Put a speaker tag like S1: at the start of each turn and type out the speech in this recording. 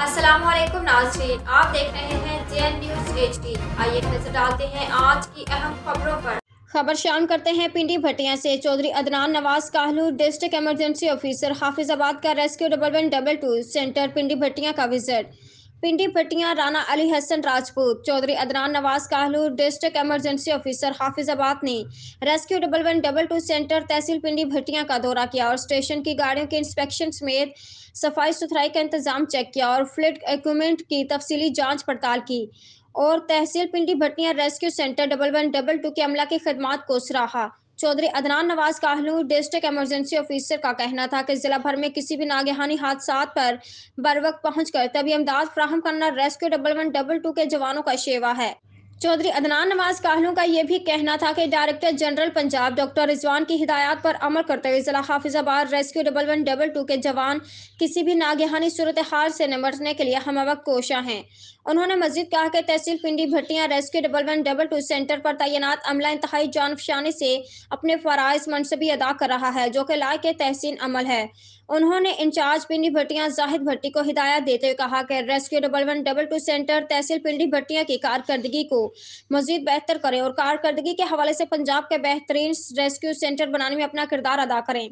S1: अस्सलाम वालेकुम नाज़रीन, आप देख रहे हैं JN न्यूज़ HD। आइए नजर डालते हैं आज की अहम खबरों पर। खबर शाम करते हैं पिंडी भटिया से। Chaudhry Adnan Nawaz Kahlon district emergency officer Hafizabad का रेस्क्यू 1122 सेंटर पिंडी भटिया का visit. Pindi Bhattian Rana Ali Hasan Rajput. Chaudhry Adnan Nawaz Kahlon district emergency officer Hafizabad ने रेस्क्यू 1122 सेंटर तहसील पिंडी भटिया का दौरा किया और स्टेशन की गाड़ियों के इंस्पेक्शन समेत सफाई सुथराई का इंतजाम चेक किया और फ्लड इक्विपमेंट की तफसीली जांच पड़ताल की और तहसील पिंडी भटिया रेस्क्यू सेंटर 1122 के अमला की खदमात को सराहा। Chaudhry Adnan Nawaz Kahlon district emergency officer का कहना था कि जिला भर में किसी भी नागहानी हादसा पर बर वक्त पहुंचकर तभी इमदाद फराहम करना रेस्क्यू 1122 के जवानों का शेवा है। चौधरी अदनान नवाज काहलू का यह भी कहना था कि director general Punjab doctor Rizwan की हिदायत पर अमल करते हुए जिला हाफिजाबाद रेस्क्यू 1122 के जवान किसी भी नागहानी सूरत हाल से निपटने के लिए हम वक्त कोशा हैं। उन्होंने मजीद कहा कि तहसील पिंडी भटिया रेस्क्यू 1122 सेंटर पर तैनात अमला इंतहाई जानफशानी से अपने फराइज मनसबी अदा कर रहा है, जो कि लायक तहसीन अमल है। उन्होंने इंचार्ज पिंडी भटिया जाहिद भट्टी को हिदायत देते हुए कहा कि रेस्क्यू 1122 सेंटर तहसील पिंडी भटिया की कारकर्दगी को मजीद बेहतर करें और कारकर्दगी के हवाले से पंजाब के बेहतरीन रेस्क्यू सेंटर बनाने में अपना किरदार अदा करें।